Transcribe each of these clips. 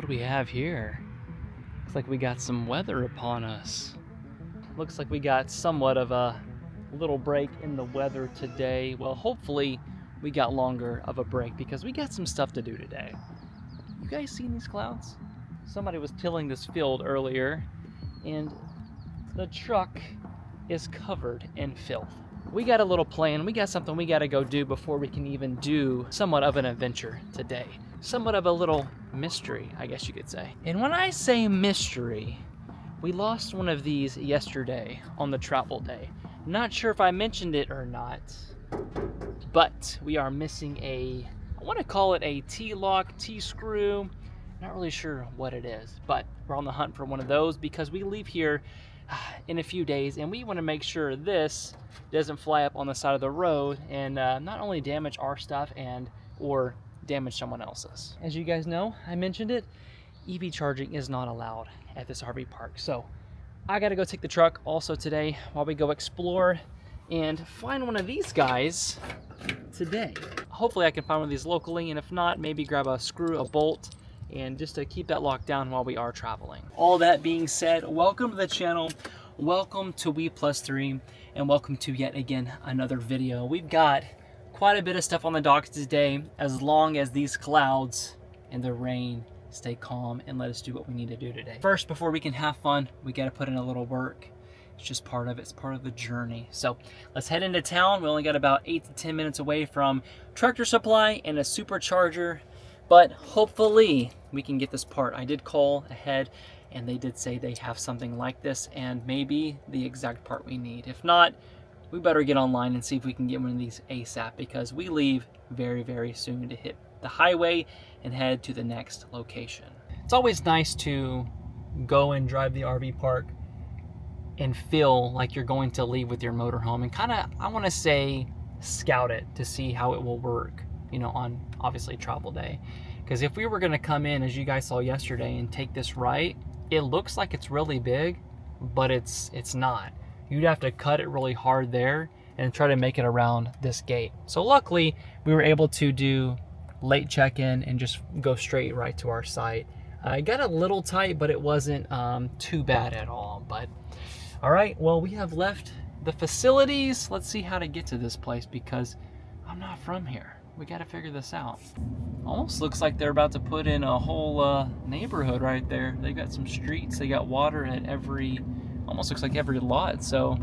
do we have here? Looks like we got some weather upon us. Looks like we got somewhat of a little break in the weather today. Well, hopefully we got longer of a break because we got some stuff to do today. You guys seen these clouds? Somebody was tilling this field earlier and the truck is covered in filth. We got a little plan. We got something we got to go do before we can even do somewhat of an adventure today. Somewhat of a little mystery, I guess you could say. And when I say mystery, we lost one of these yesterday on the travel day. Not sure if I mentioned it or not, but we are missing I want to call it a T-lock, T-screw. Not really sure what it is, but we're on the hunt for one of those because we leave here in a few days and we want to make sure this doesn't fly up on the side of the road and not only damage our stuff or damage someone else's. As you guys know, I mentioned it, EV charging is not allowed at this RV park. So I got to go take the truck also today while we go explore and find one of these guys today. Hopefully I can find one of these locally, and if not, maybe grab a screw, a bolt, and just to keep that locked down while we are traveling. All that being said, welcome to the channel, welcome to WePlusThreee, and welcome to yet again another video. We've got quite a bit of stuff on the dock today, as long as these clouds and the rain stay calm and let us do what we need to do today. First, before we can have fun, we got to put in a little work. It's just part of it. It's part of the journey. So let's head into town. We only got about 8 to 10 minutes away from Tractor Supply and a supercharger, but hopefully we can get this part. I did call ahead and they did say they have something like this and maybe the exact part we need. If not, we better get online and see if we can get one of these ASAP because we leave very, very soon to hit the highway and head to the next location. It's always nice to go and drive the RV park and feel like you're going to leave with your motorhome and kind of, I want to say, scout it to see how it will work, you know, on obviously travel day. Because if we were going to come in, as you guys saw yesterday, and take this right, it looks like it's really big, but it's not. You'd have to cut it really hard there and try to make it around this gate. So luckily, we were able to do late check-in and just go straight right to our site. It got a little tight, but it wasn't too bad at all. But all right, well, we have left the facilities. Let's see how to get to this place because I'm not from here. We got to figure this out. Almost looks like they're about to put in a whole neighborhood right there. They got some streets. They got water at almost looks like every lot. So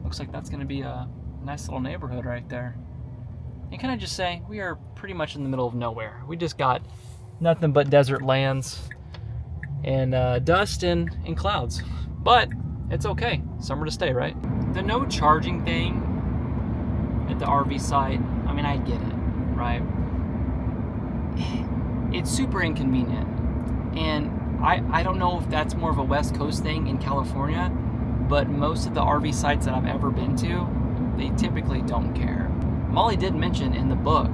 looks like that's going to be a nice little neighborhood right there. And can I just say, we are pretty much in the middle of nowhere. We just got nothing but desert lands and dust and clouds. But it's okay. Somewhere to stay, right? The no charging thing at the RV site, I mean, I get it, right? It's super inconvenient. And I don't know if that's more of a West Coast thing in California, but most of the RV sites that I've ever been to, they typically don't care. Molly did mention in the book,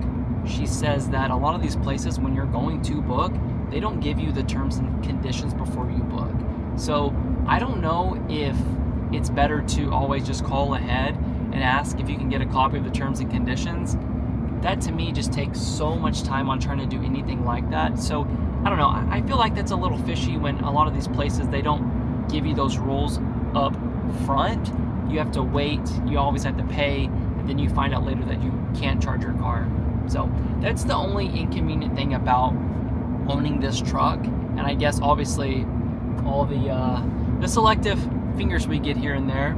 she says that a lot of these places, when you're going to book, they don't give you the terms and conditions before you book. So I don't know if it's better to always just call ahead and ask if you can get a copy of the terms and conditions. That to me just takes so much time on trying to do anything like that. So I don't know, I feel like that's a little fishy when a lot of these places, they don't give you those rules up front. You have to wait, you always have to pay, and then you find out later that you can't charge your car. So that's the only inconvenient thing about owning this truck. And I guess obviously all the selective fingers we get here and there,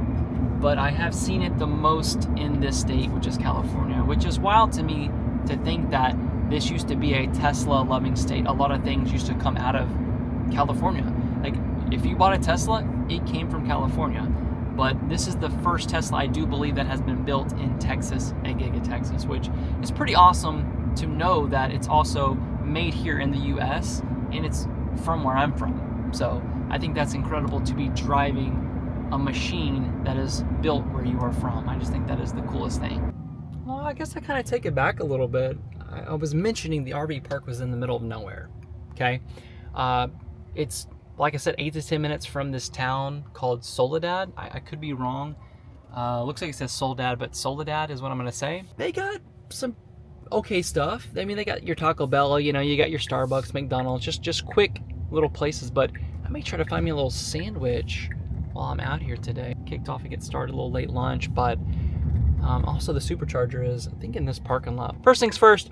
but I have seen it the most in this state, which is California, which is wild to me to think that this used to be a Tesla loving state. A lot of things used to come out of California. Like if you bought a Tesla, it came from California. But this is the first Tesla, I do believe, that has been built in Texas, a Giga Texas, which is pretty awesome to know that it's also made here in the US and it's from where I'm from. So I think that's incredible to be driving a machine that is built where you are from. I just think that is the coolest thing. Well, I guess I kind of take it back a little bit. I was mentioning the RV park was in the middle of nowhere, okay? It's, like I said, 8 to 10 minutes from this town called Soledad. I could be wrong. Looks like it says Soledad, but Soledad is what I'm gonna say. They got some okay stuff. I mean, they got your Taco Bell, you know, you got your Starbucks, McDonald's, just quick little places. But I may try to find me a little sandwich while I'm out here today. Kicked off and get started a little late lunch, but also the Supercharger is, I think, in this parking lot. First things first,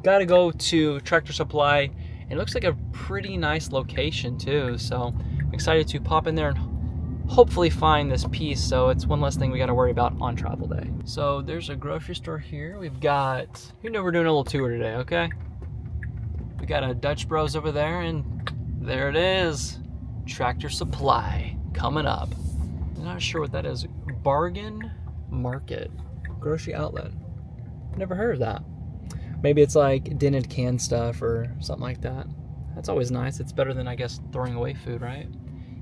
gotta go to Tractor Supply. It looks like a pretty nice location too, so I'm excited to pop in there and hopefully find this piece, so it's one less thing we got to worry about on travel day. So there's a grocery store here. We've got, you know, we're doing a little tour today, okay? We got a Dutch Bros over there, and there it is. Tractor Supply coming up. I'm not sure what that is. Bargain Market grocery outlet. Never heard of that. Maybe it's like dented canned stuff or something like that. That's always nice. It's better than, I guess, throwing away food, right?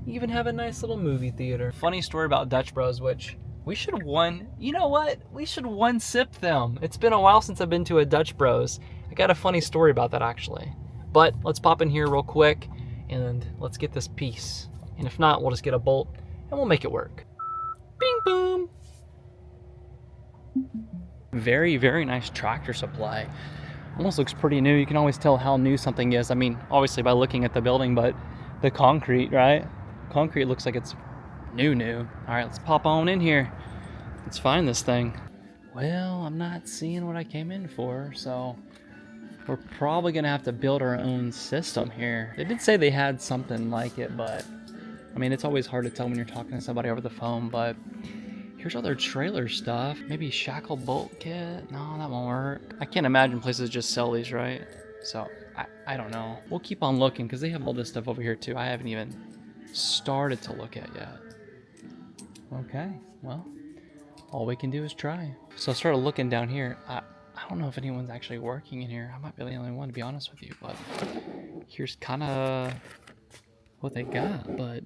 You even have a nice little movie theater. Funny story about Dutch Bros, which we should have won. You know what? We should one sip them. It's been a while since I've been to a Dutch Bros. I got a funny story about that actually. But let's pop in here real quick and let's get this piece. And if not, we'll just get a bolt and we'll make it work. Bing boom. Very, very nice Tractor Supply. Almost looks pretty new. You can always tell how new something is. I mean, obviously by looking at the building, but the concrete, right? Concrete looks like it's new. All right, let's pop on in here. Let's find this thing. Well, I'm not seeing what I came in for, so we're probably gonna have to build our own system here. They did say they had something like it, but I mean, it's always hard to tell when you're talking to somebody over the phone, but here's all their trailer stuff. Maybe shackle bolt kit. No, that won't work. I can't imagine places just sell these, right? So I don't know. We'll keep on looking because they have all this stuff over here too. I haven't even started to look at yet. Okay, well, all we can do is try. So I started looking down here. I don't know if anyone's actually working in here. I might be the only one, to be honest with you, but here's kind of what they got, but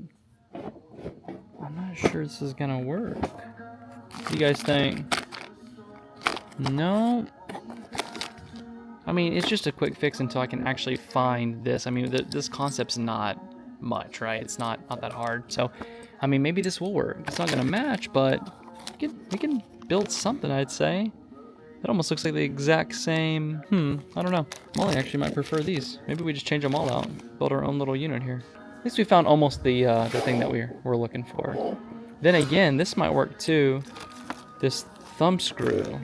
I'm not sure this is gonna work. What do you guys think? No? I mean, it's just a quick fix until I can actually find this. I mean, this concept's not much, right? It's not that hard. So, I mean, maybe this will work. It's not gonna match, but we can build something, I'd say. It almost looks like the exact same. I don't know. Molly actually might prefer these. Maybe we just change them all out and build our own little unit here. At least we found almost the thing that we're looking for. Then again, this might work too. This thumb screw.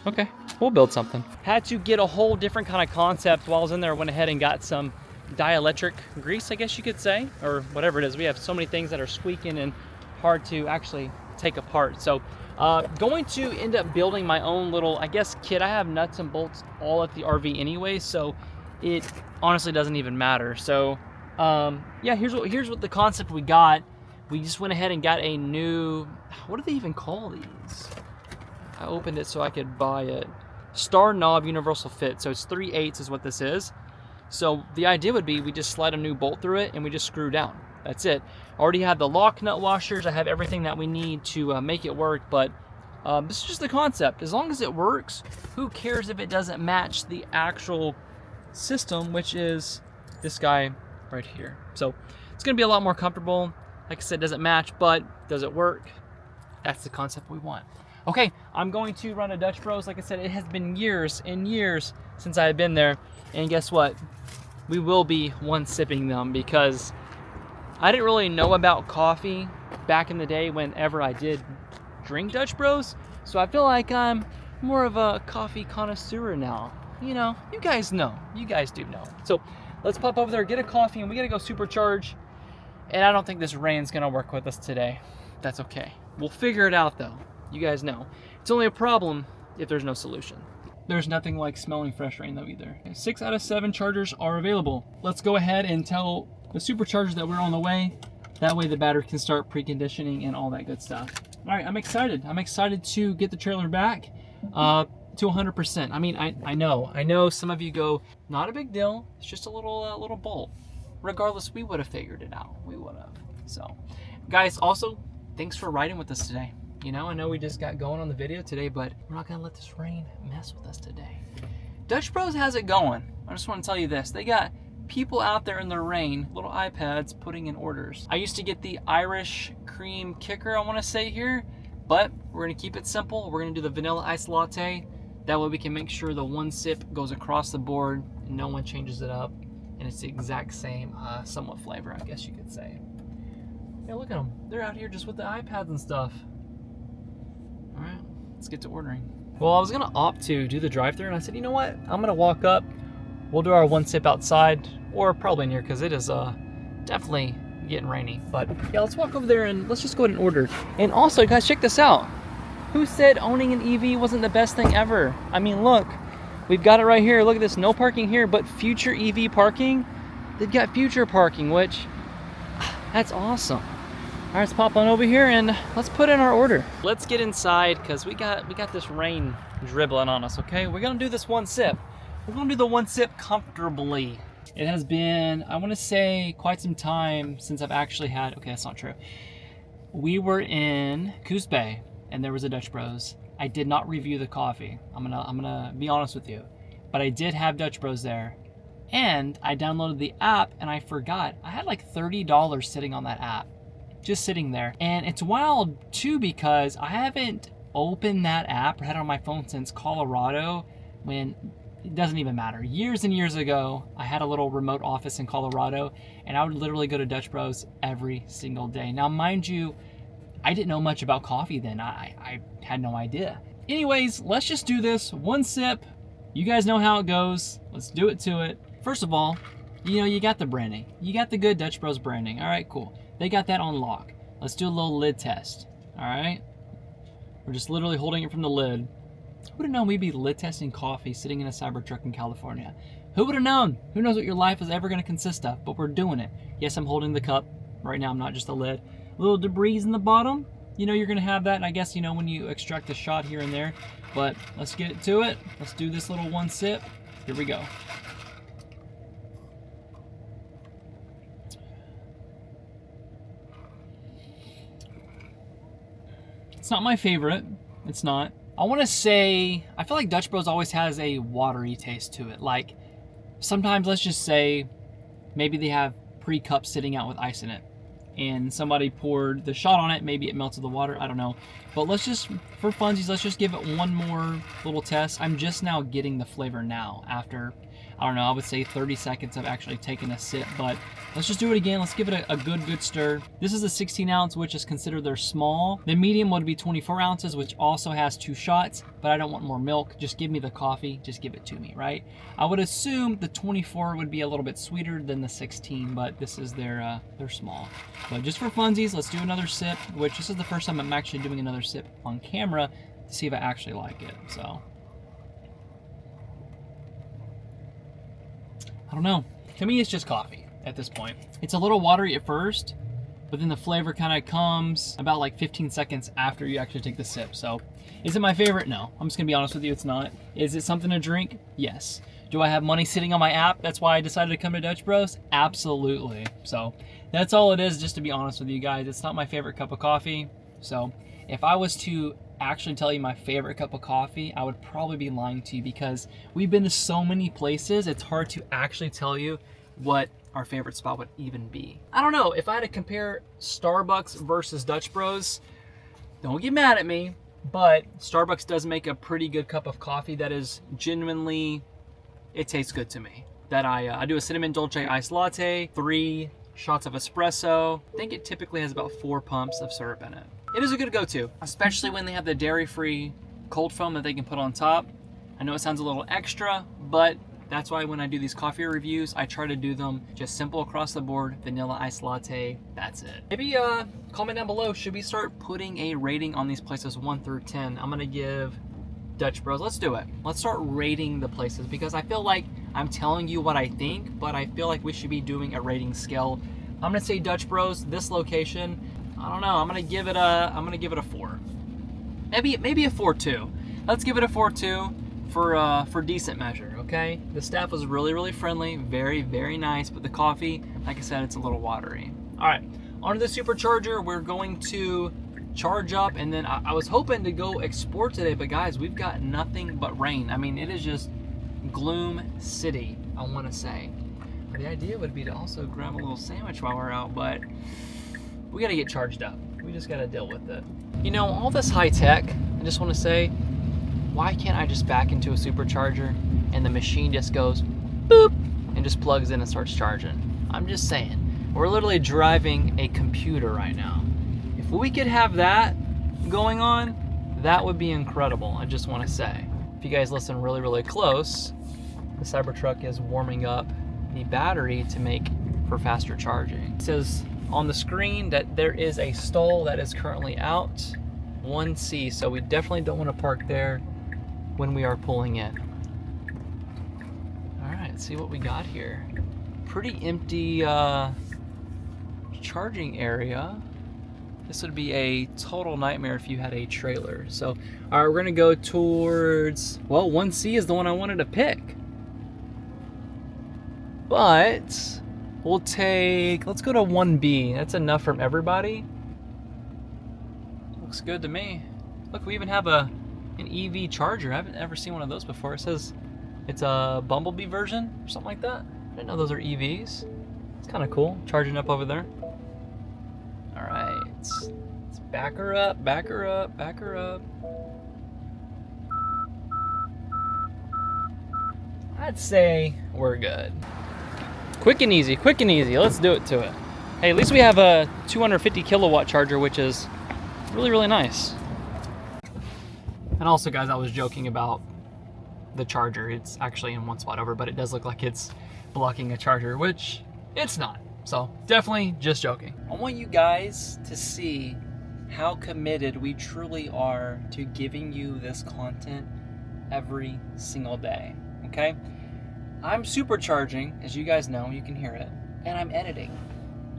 Okay, we'll build something. Had to get a whole different kind of concept while I was in there. Went ahead and got some dielectric grease, I guess you could say, or whatever it is. We have so many things that are squeaking and hard to actually take apart. So going to end up building my own little, I guess, kit. I have nuts and bolts all at the RV anyway, so it honestly doesn't even matter. So yeah, here's what the concept we got. We just went ahead and got a new, what do they even call these? I opened it so I could buy it. Star knob universal fit. So it's 3/8 is what this is. So the idea would be we just slide a new bolt through it and we just screw down. That's it. I already have the lock nut washers. I have everything that we need to make it work, but this is just the concept. As long as it works, who cares if it doesn't match the actual system, which is this guy right here. So it's gonna be a lot more comfortable. Like I said, doesn't match, but does it work? That's the concept we want. Okay, I'm going to run a Dutch Bros. Like I said, it has been years and years since I have been there. And guess what? We will be one sipping them because I didn't really know about coffee back in the day whenever I did drink Dutch Bros. So I feel like I'm more of a coffee connoisseur now. You know, you guys know. You guys do know. So let's pop over there, get a coffee, and we gotta go supercharge. And I don't think this rain's gonna work with us today. That's okay. We'll figure it out though. You guys know. It's only a problem if there's no solution. There's nothing like smelling fresh rain though either. 6 out of 7 chargers are available. Let's go ahead and tell the superchargers that we're on the way. That way the battery can start preconditioning and all that good stuff. All right, I'm excited. I'm excited to get the trailer back to 100%. I mean, I know some of you go, not a big deal. It's just a little bolt. Regardless, we would have figured it out. We would have. So, guys, also, thanks for riding with us today. You know, I know we just got going on the video today, but we're not gonna let this rain mess with us today. Dutch Bros has it going. I just want to tell you this. They got people out there in the rain, little iPads, putting in orders. I used to get the Irish cream kicker, I want to say here, but we're gonna keep it simple. We're gonna do the vanilla iced latte. That way we can make sure the one sip goes across the board and no one changes it up, and it's the exact same, somewhat flavor, I guess you could say. Yeah, look at them. They're out here just with the iPads and stuff. All right, let's get to ordering. Well, I was gonna opt to do the drive-thru, and I said, you know what? I'm gonna walk up. We'll do our one sip outside, or probably in here, because it is definitely getting rainy. But yeah, let's walk over there and let's just go ahead and order. And also, guys, check this out. Who said owning an EV wasn't the best thing ever? I mean, look, we've got it right here. Look at this, no parking here, but future EV parking. They've got future parking, which, that's awesome. All right, let's pop on over here and let's put in our order. Let's get inside because we got this rain dribbling on us, okay? We're gonna do this one sip. We're gonna do the one sip comfortably. It has been, I wanna say, quite some time since I've actually had, okay, that's not true. We were in Coos Bay and there was a Dutch Bros. I did not review the coffee. I'm gonna be honest with you, but I did have Dutch Bros there. And I downloaded the app and I forgot. I had like $30 sitting on that app, just sitting there. And it's wild too because I haven't opened that app or had it on my phone since Colorado, when it doesn't even matter. Years and years ago, I had a little remote office in Colorado and I would literally go to Dutch Bros every single day. Now, mind you, I didn't know much about coffee then. I had no idea. Anyways, let's just do this one sip. You guys know how it goes. Let's do it to it. First of all, you know, you got the branding. You got the good Dutch Bros branding. All right, cool. They got that on lock. Let's do a little lid test. All right. We're just literally holding it from the lid. Who would have known we'd be lid testing coffee sitting in a Cybertruck in California? Who would have known? Who knows what your life is ever going to consist of? But we're doing it. Yes, I'm holding the cup. Right now, I'm not just the lid. Little debris in the bottom. You know, you're going to have that. And I guess, you know, when you extract a shot here and there. But let's get it to it. Let's do this little one sip. Here we go. It's not my favorite. It's not. I want to say, I feel like Dutch Bros always has a watery taste to it. Like, sometimes, let's just say, maybe they have pre-cup sitting out with ice in it. And somebody poured the shot on it. Maybe it melted the water. I don't know. But let's just, for funsies, let's just give it one more little test. I'm just now getting the flavor now after, I don't know, I would say 30 seconds of actually taking a sip. But let's just do it again. Let's give it a good stir. This is a 16 ounce, which is considered their small. The medium would be 24 ounces, which also has 2 shots, but I don't want more milk. Just give me the coffee. Just give it to me, right? I would assume the 24 would be a little bit sweeter than the 16, but this is their small. But just for funsies, let's do another sip, which this is the first time I'm actually doing another sip on camera to see if I actually like it, so. I don't know. To me, it's just coffee at this point. It's a little watery at first, but then the flavor kind of comes about like 15 seconds after you actually take the sip. So, is it my favorite? No. I'm just gonna be honest with you, it's not. Is it something to drink? Yes. Do I have money sitting on my app? That's why I decided to come to Dutch Bros? Absolutely. So, that's all it is, just to be honest with you guys. It's not my favorite cup of coffee. So, if I was to actually tell you my favorite cup of coffee, I would probably be lying to you because we've been to so many places, it's hard to actually tell you what our favorite spot would even be. I don't know, if I had to compare Starbucks versus Dutch Bros, don't get mad at me, but Starbucks does make a pretty good cup of coffee that is genuinely, it tastes good to me. That I do a cinnamon dolce iced latte, 3 shots of espresso. I think it typically has about 4 pumps of syrup in it. It is a good go-to, especially when they have the dairy-free cold foam that they can put on top. I know it sounds a little extra, but that's why when I do these coffee reviews, I try to do them just simple across the board, vanilla iced latte, that's it. Maybe comment down below, should we start putting a rating on these places 1 through 10? I'm gonna give Dutch Bros, let's do it. Let's start rating the places because I feel like I'm telling you what I think, but I feel like we should be doing a rating scale. I'm gonna say Dutch Bros, this location, I don't know, I'm gonna give it a 4. Maybe a 4.2. Let's give it a 4.2 for decent measure, okay? The staff was really friendly, very nice, but the coffee, like I said, it's a little watery. All right, onto the supercharger. We're going to charge up, and then I was hoping to go explore today, but guys, we've got nothing but rain. I mean, it is just gloom city, I want to say. The idea would be to also grab a little sandwich while we're out, but we got to get charged up. We just got to deal with it. You know, all this high tech, I just want to say, why can't I just back into a supercharger and the machine just goes boop and just plugs in and starts charging? I'm just saying, we're literally driving a computer right now. If we could have that going on, that would be incredible. I just want to say, if you guys listen really, really close, the Cybertruck is warming up the battery to make for faster charging. It says on the screen that there is a stall that is currently out, 1C, so we definitely don't want to park there when we are pulling in. All right, let's see what we got here. Pretty empty charging area. This would be a total nightmare if you had a trailer. So, all right, we're gonna go towards, well, 1C is the one I wanted to pick. But we'll take, let's go to 1B. That's enough from everybody. Looks good to me. Look, we even have an EV charger. I haven't ever seen one of those before. It says it's a Bumblebee version or something like that. I didn't know those are EVs. It's kind of cool, charging up over there. All right, let's back her up, back her up, back her up. I'd say we're good. Quick and easy, let's do it to it. Hey, at least we have a 250 kilowatt charger, which is really, really nice. And also, guys, I was joking about the charger. It's actually in one spot over, but it does look like it's blocking a charger, which it's not. So definitely just joking. I want you guys to see how committed we truly are to giving you this content every single day, okay? I'm supercharging, as you guys know, you can hear it, and I'm editing,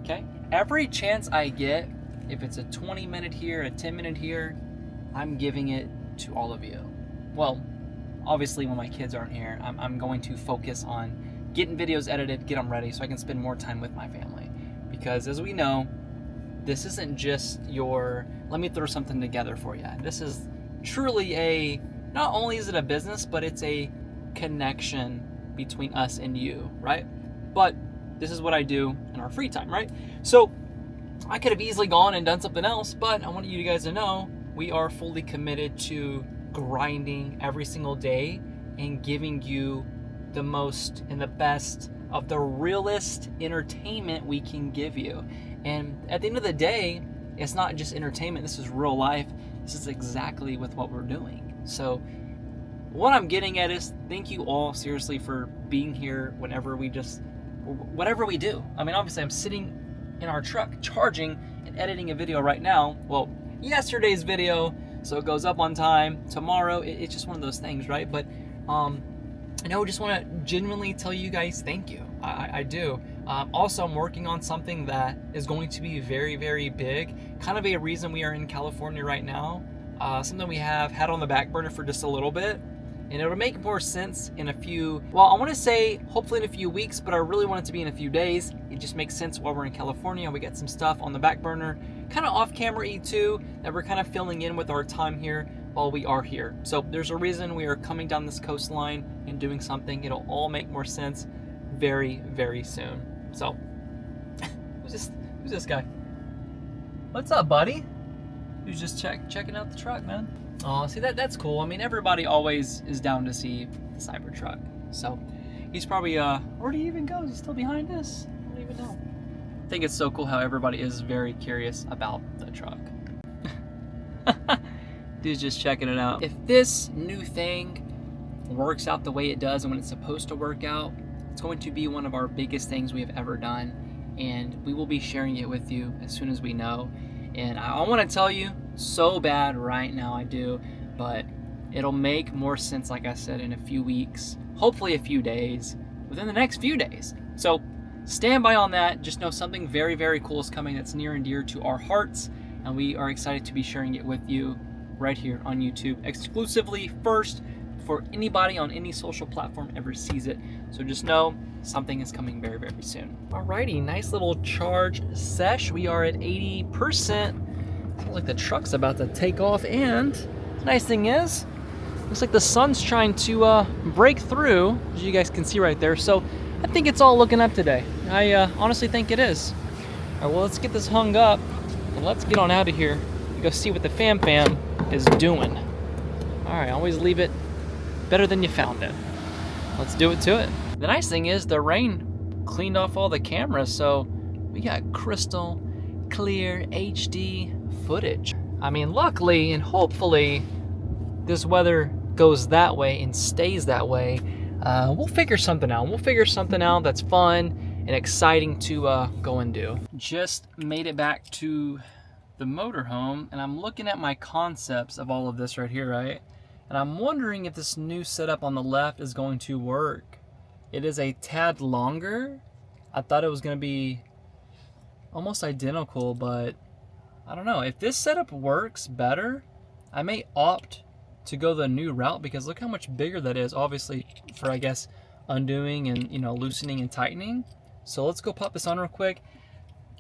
okay? Every chance I get, if it's a 20-minute here, a 10-minute here, I'm giving it to all of you. Well, obviously when my kids aren't here, I'm going to focus on getting videos edited, get them ready so I can spend more time with my family. Because as we know, this isn't just your, let me throw something together for you. This is truly not only is it a business, but it's a connection between us and you, right? But this is what I do in our free time, right? So I could have easily gone and done something else, but I want you guys to know we are fully committed to grinding every single day and giving you the most and the best of the realest entertainment we can give you. And at the end of the day, it's not just entertainment, this is real life. This is exactly with what we're doing. So what I'm getting at is thank you all seriously for being here whatever we do. I mean, obviously I'm sitting in our truck charging and editing a video right now. Well, yesterday's video, so it goes up on time. Tomorrow, it's just one of those things, right? But I know, just want to genuinely tell you guys thank you. I do. Also, I'm working on something that is going to be very, very big. Kind of a reason we are in California right now. Something we have had on the back burner for just a little bit. And it'll make more sense in a few, well, I want to say hopefully in a few weeks, but I really want it to be in a few days. It just makes sense while we're in California. We got some stuff on the back burner, kind of off camera too, that we're kind of filling in with our time here while we are here. So there's a reason we are coming down this coastline and doing something. It'll all make more sense very, very soon. So, who's this guy? What's up, buddy? Who's just checking out the truck, man? Oh, see, that's cool. I mean, everybody always is down to see the Cybertruck. So he's probably, where do he even go? Is he still behind us? I don't even know. I think it's so cool how everybody is very curious about the truck. Dude's just checking it out. If this new thing works out the way it does and when it's supposed to work out, it's going to be one of our biggest things we have ever done. And we will be sharing it with you as soon as we know. And I want to tell you so bad right now, I do, but it'll make more sense, like I said, in a few weeks, hopefully a few days, within the next few days. So stand by on that. Just know something very, very cool is coming that's near and dear to our hearts, and we are excited to be sharing it with you right here on YouTube, exclusively first before anybody on any social platform ever sees it. So just know something is coming very, very soon. Alrighty, nice little charge sesh. We are at 80%. Sounds like the truck's about to take off, and the nice thing is, looks like the sun's trying to break through, as you guys can see right there. So I think it's all looking up today. I honestly think it is. All right, well, let's get this hung up, and let's get on out of here and go see what the fam is doing. All right, always leave it better than you found it. Let's do it to it. The nice thing is the rain cleaned off all the cameras, so we got crystal clear HD footage. I mean, luckily and hopefully this weather goes that way and stays that way. We'll figure something out. We'll figure something out that's fun and exciting to go and do. Just made it back to the motorhome, and I'm looking at my concepts of all of this right here, right? And I'm wondering if this new setup on the left is going to work. It is a tad longer. I thought it was going to be almost identical, but I don't know. If this setup works better, I may opt to go the new route, because look how much bigger that is, obviously, for I guess undoing and, you know, loosening and tightening. So let's go pop this on real quick.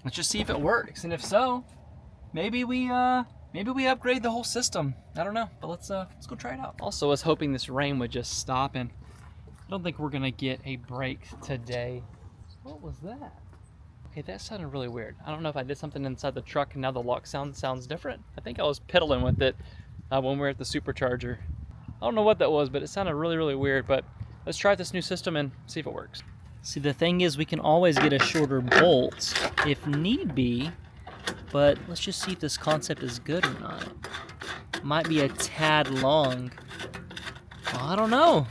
Let's just see if it works, and if so, maybe we upgrade the whole system. I don't know, but let's go try it out. Also, I was hoping this rain would just stop, and I don't think we're gonna get a break today. What was that? Okay, that sounded really weird. I don't know if I did something inside the truck and now the lock sounds different. I think I was piddling with it when we were at the supercharger. I don't know what that was, but it sounded really, really weird. But let's try this new system and see if it works. See, the thing is, we can always get a shorter bolt if need be, but let's just see if this concept is good or not. Might be a tad long. Well, I don't know.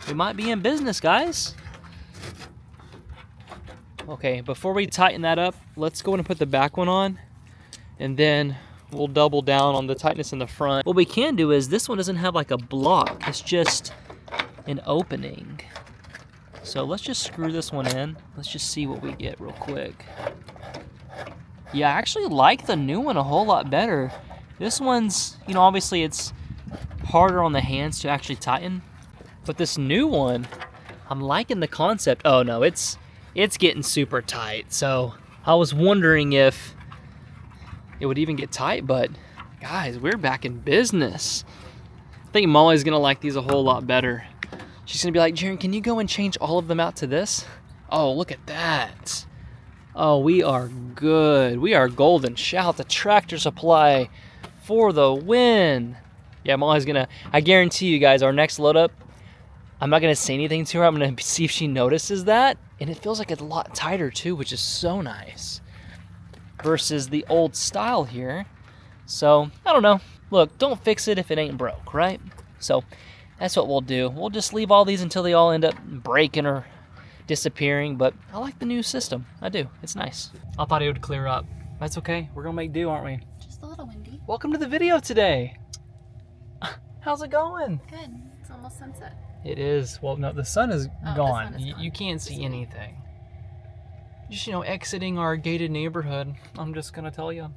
We might be in business, guys. Okay, before we tighten that up, let's go and put the back one on, and then we'll double down on the tightness in the front. What we can do is, this one doesn't have like a block, it's just an opening. So let's just screw this one in. Let's just see what we get real quick. Yeah, I actually like the new one a whole lot better. This one's, you know, obviously it's harder on the hands to actually tighten, but this new one, I'm liking the concept. Oh no, it's getting super tight. So I was wondering if it would even get tight, but guys, we're back in business. I think Molly's gonna like these a whole lot better. She's gonna be like, Jaron, can you go and change all of them out to this? Oh, look at that. Oh, we are good. We are golden. Shout out to Tractor Supply for the win. Yeah, Molly's gonna, I guarantee you guys, our next load up, I'm not gonna say anything to her. I'm gonna see if she notices that. And it feels like it's a lot tighter too, which is so nice. Versus the old style here. So, I don't know. Look, don't fix it if it ain't broke, right? So, that's what we'll do. We'll just leave all these until they all end up breaking or disappearing. But I like the new system. I do. It's nice. I thought it would clear up. That's okay. We're gonna make do, aren't we? Just a little windy. Welcome to the video today. How's it going? Good. It's almost sunset. It is. Well, no, the sun is gone. The sun is gone. You can't see anything. Just, you know, exiting our gated neighborhood. I'm just gonna tell you.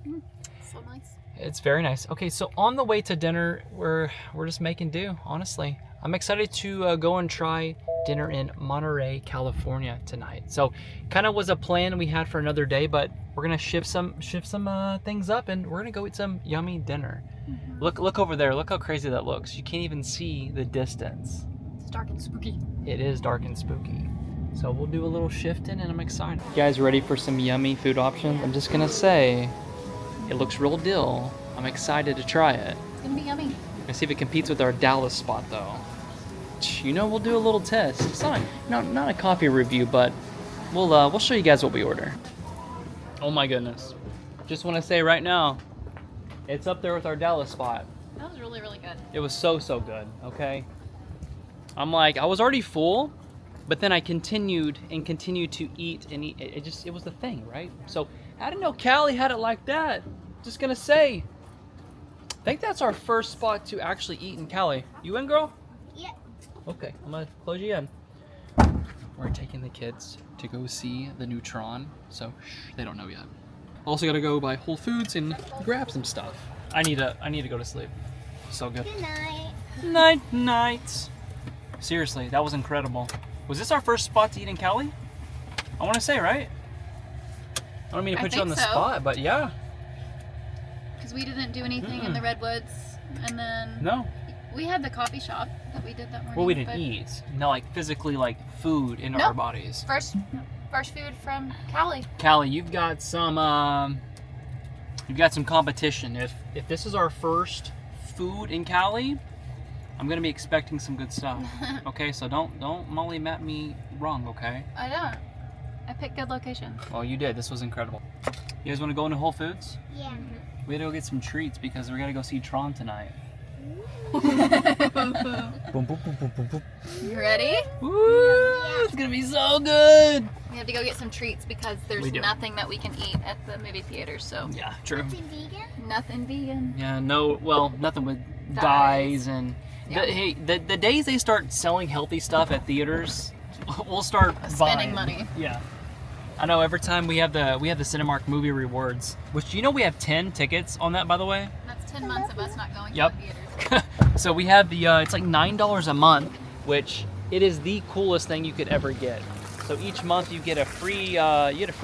So nice. It's very nice. Okay, so on the way to dinner, we're just making do, honestly. I'm excited to go and try dinner in Monterey, California tonight. So kind of was a plan we had for another day, but we're gonna shift some things up, and we're gonna go eat some yummy dinner. Mm-hmm. Look over there. Look how crazy that looks. You can't even see the distance. It's dark and spooky. It is dark and spooky. So we'll do a little shifting, and I'm excited. You guys ready for some yummy food options? I'm just gonna say, it looks real deal. I'm excited to try it. It's gonna be yummy. Let's see if it competes with our Dallas spot though. You know, we'll do a little test. It's not a coffee review, but we'll show you guys what we order. Oh my goodness. Just want to say right now, it's up there with our Dallas spot. That was really, really good. It was so good, okay? I'm like, I was already full, but then I continued to eat and eat. It was the thing, right? So I didn't know Callie had it like that. Just gonna say, I think that's our first spot to actually eat in Cali. You in, girl? Yeah. Okay, I'm gonna close you in. We're taking the kids to go see the new Tron, so they don't know yet. Also gotta go by Whole Foods and grab some stuff. I need to go to sleep. So good. Good night. Night, night. Seriously, that was incredible. Was this our first spot to eat in Cali? I want to say, right? I don't mean to put you on the spot, but yeah. Because we didn't do anything in the Redwoods, and then we had the coffee shop that we did that morning. Well, we didn't eat. No, like physically, like food in our bodies. First food from Cali. Cali, you've got some competition. If this is our first food in Cali, I'm gonna be expecting some good stuff. Okay, so don't Molly map me wrong, okay? I don't. I picked good location. Well, you did. This was incredible. You guys want to go into Whole Foods? Yeah. We gotta go get some treats because we gotta go see Tron tonight. You ready? Woo! It's gonna be so good. We have to go get some treats because there's nothing that we can eat at the movie theater. So yeah, true. Nothing vegan? Nothing vegan. Yeah, no. Well, nothing with dyes and. Yeah. The days they start selling healthy stuff at theaters, we'll start Spending buying. money. Yeah. I know every time we have the Cinemark movie rewards, which you know we have 10 tickets on that, by the way. That's 10 months of us not going Yep. to the theaters. So we have the it's like $9 a month, which it is the coolest thing you could ever get. So each month you get a free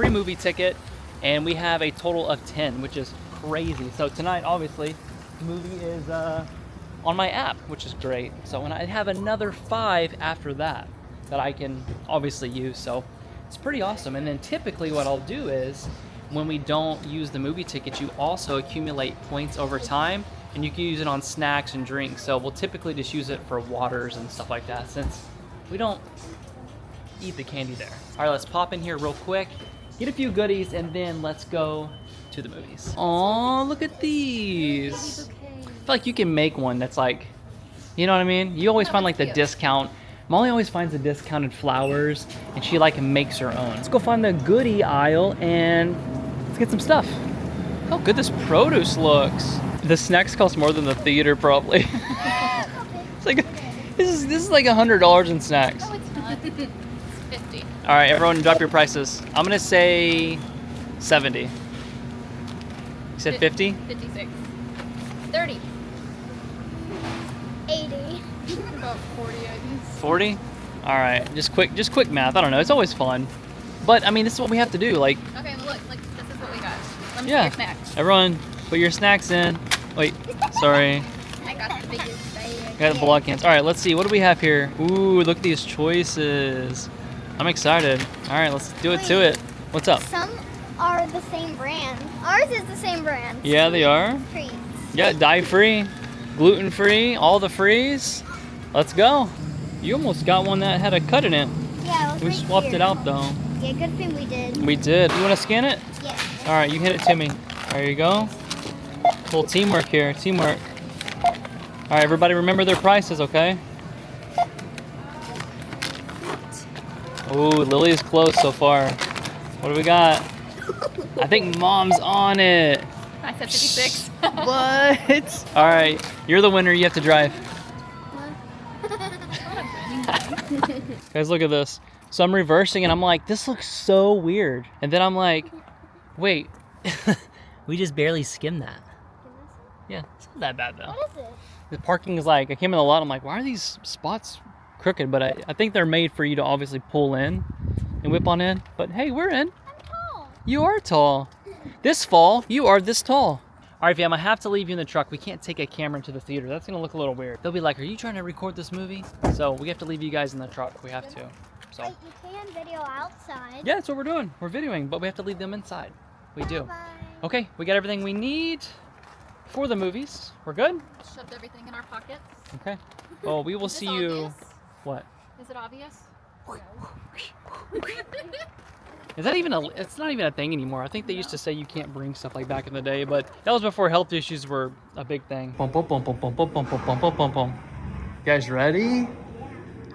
movie ticket, and we have a total of 10, which is crazy. So tonight, obviously, the movie is on my app, which is great. So when I have another 5 after that I can obviously use. So it's pretty awesome. And then typically what I'll do is when we don't use the movie ticket, you also accumulate points over time, and you can use it on snacks and drinks. So we'll typically just use it for waters and stuff like that since we don't eat the candy there. All right, let's pop in here real quick, get a few goodies, and then let's go to the movies. Oh, look at these. I feel like you can make one that's like, you know what I mean? You always find like the discount. Molly always finds the discounted flowers, and she like makes her own. Let's go find the goodie aisle and let's get some stuff. How good this produce looks. The snacks cost more than the theater probably. It's like this is like $100 in snacks. No, it's not. It's 50. All right, everyone, drop your prices. I'm gonna say 70. You said 50? 56. 30. 80. About 40, I guess. 40? All right, just quick math. I don't know. It's always fun, but I mean, this is what we have to do. Like, Okay, well, look, this is what we got. Let me yeah. see your snacks. Everyone, put your snacks in. Wait, sorry. I got the biggest bag. Got block cans. All right, let's see. What do we have here? Ooh, look at these choices. I'm excited. All right, let's do it to it. What's up? Some are the same brand. Ours is the same brand. Yeah, they are. Treats. Yeah, dye-free, gluten-free, all the frees. Let's go. You almost got one that had a cut in it. Yeah, it was We right swapped here. it out though. Yeah, good thing we did. We did. You want to scan it? Yeah. All right, you hit it to me. There you go. Little teamwork here. Teamwork. All right, everybody remember their prices, okay? Ooh, Lily's close so far. What do we got? I think Mom's on it. I said 56. What? All right, you're the winner. You have to drive. Guys, look at this. So I'm reversing and I'm like, this looks so weird. And then I'm like, wait, we just barely skimmed that. Yeah, it's not that bad though. What is it? The parking is like, I came in the lot, I'm like, why are these spots crooked? But I think they're made for you to obviously pull in and whip on in. But hey, we're in. I'm tall. You are tall. This fall, you are this tall. All right, fam, I have to leave you in the truck. We can't take a camera into the theater. That's gonna look a little weird. They'll be like, are you trying to record this movie? So we have to leave you guys in the truck. We have to. So Wait, you can video outside. yeah, that's what we're doing. We're videoing, but we have to leave them inside. We do. Bye. Okay, we got everything we need for the movies. We're good? Shoved everything in our pockets. Okay. Well, we will Is see this you. obvious? What? Is it obvious? Is that even it's not even a thing anymore. I think they used to say you can't bring stuff like back in the day, but that was before health issues were a big thing. Bum, bum, bum, bum, bum, bum, bum, bum, bum, bum, bum, bum. You guys ready?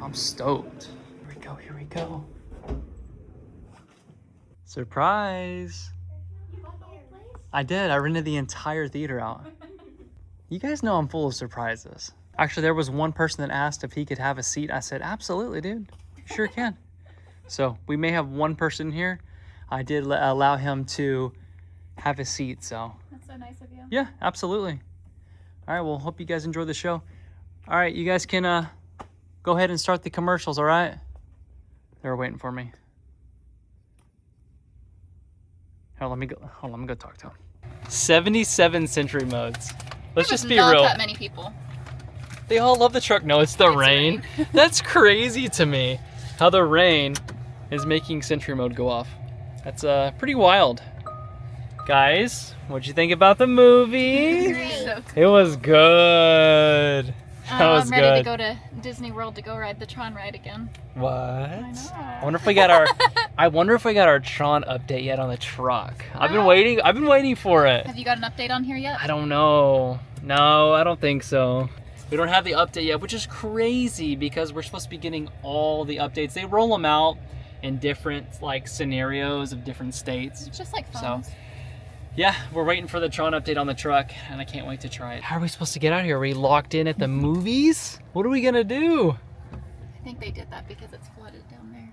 I'm stoked. Here we go, here we go. Surprise. I did. I rented the entire theater out. You guys know I'm full of surprises. Actually, there was one person that asked if he could have a seat. I said, absolutely, dude. You sure can. So we may have one person here. I did allow him to have a seat, so. That's so nice of you. Yeah, absolutely. All right, well, hope you guys enjoy the show. All right, you guys can go ahead and start the commercials, all right? They're waiting for me. Hold on, let me go talk to him. 77 Century modes. Let's just be Not real. that many people. They all love the truck. No, it's the rain. That's crazy to me. How the rain is making Sentry mode go off. That's pretty wild. Guys, what'd you think about the movie? Great. So It was good. That was I'm ready to good. go to Disney World to go ride the Tron ride again. What? I know. I wonder if we got our Tron update yet on the truck. I've been waiting for it. Have you got an update on here yet? I don't know. No, I don't think so. We don't have the update yet, which is crazy because we're supposed to be getting all the updates. They roll them out in different like scenarios of different states. It's just like So, phones. yeah, we're waiting for the Tron update on the truck, and I can't wait to try it. How are we supposed to get out of here? Are we locked in at the movies? What are we gonna do? I think they did that because it's flooded down there.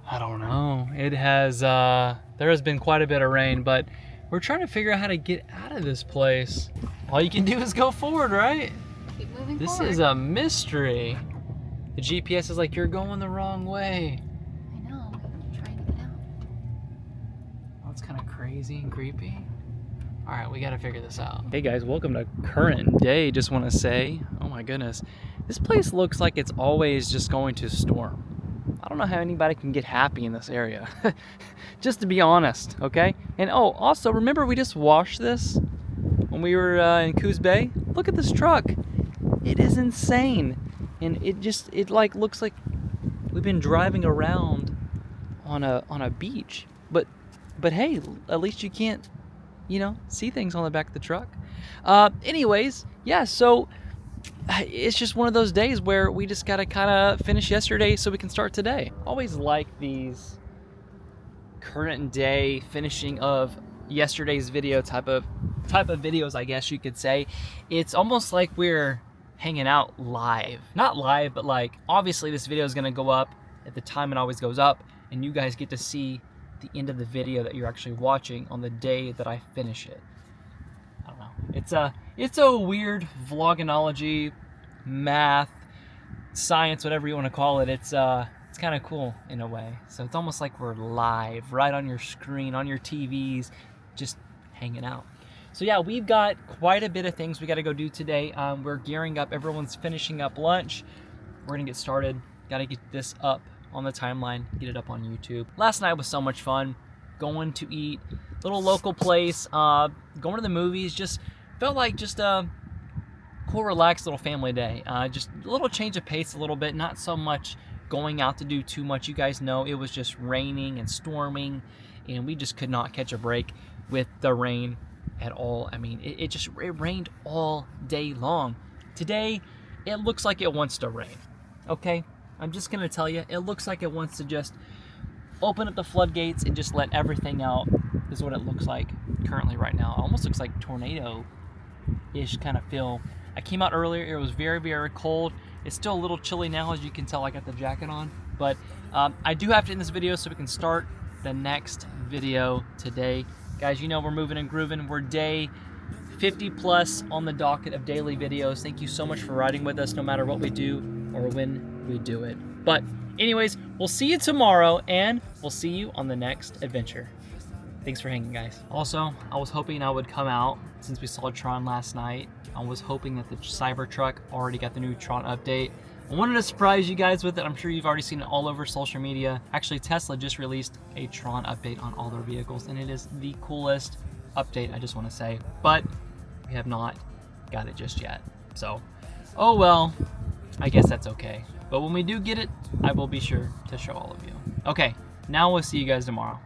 I don't know. It has, there has been quite a bit of rain, but we're trying to figure out how to get out of this place. All you can do is go forward, right? Keep moving This forward. is a mystery. The GPS is like, you're going the wrong way. I know. I'm trying to get out. That's kind of crazy and creepy. All right, we got to figure this out. Hey guys, welcome to current day. Just want to say, oh my goodness, this place looks like it's always just going to storm. I don't know how anybody can get happy in this area. Just to be honest, okay? And oh, also, remember we just washed this when we were in Coos Bay? Look at this truck. It is insane. And it like looks like we've been driving around on a beach. But hey, at least you can't, see things on the back of the truck. Anyways, yeah, so it's just one of those days where we just gotta kind of finish yesterday so we can start today. Always like these current day finishing of yesterday's video type of videos, I guess you could say. It's almost like we're hanging out live. Not live, but like obviously this video is gonna go up at the time it always goes up, and you guys get to see the end of the video that you're actually watching on the day that I finish it. I don't know. It's a weird vloginology, math, science, whatever you want to call it. It's kind of cool in a way. So it's almost like we're live, right on your screen, on your TVs, just hanging out. So yeah, we've got quite a bit of things we got to go do today. We're gearing up. Everyone's finishing up lunch. We're gonna get started. Got to get this up on the timeline, get it up on YouTube. Last night was so much fun. Going to eat, little local place, going to the movies. Just felt like just a cool, relaxed little family day. Just a little change of pace a little bit, not so much going out to do too much. You guys know it was just raining and storming, and we just could not catch a break with the rain at all. I mean, it rained all day long. Today, it looks like it wants to rain, okay? I'm just gonna tell you, it looks like it wants to just open up the floodgates and just let everything out, is what it looks like currently right now. It almost looks like tornado-ish kind of feel. I came out earlier, it was very, very cold. It's still a little chilly now, as you can tell I got the jacket on. But I do have to end this video so we can start the next video today. Guys, you know we're moving and grooving. We're day 50 plus on the docket of daily videos. Thank you so much for riding with us no matter what we do or when we do it. But anyways, we'll see you tomorrow, and we'll see you on the next adventure. Thanks for hanging, guys. Also, I was hoping I would come out since we saw Tron last night. I was hoping that the Cybertruck already got the new Tron update. I wanted to surprise you guys with it. I'm sure you've already seen it all over social media. Actually, Tesla just released a Tron update on all their vehicles, and it is the coolest update, I just want to say. But we have not got it just yet. So, oh well, I guess that's okay. But when we do get it, I will be sure to show all of you. Okay, now we'll see you guys tomorrow.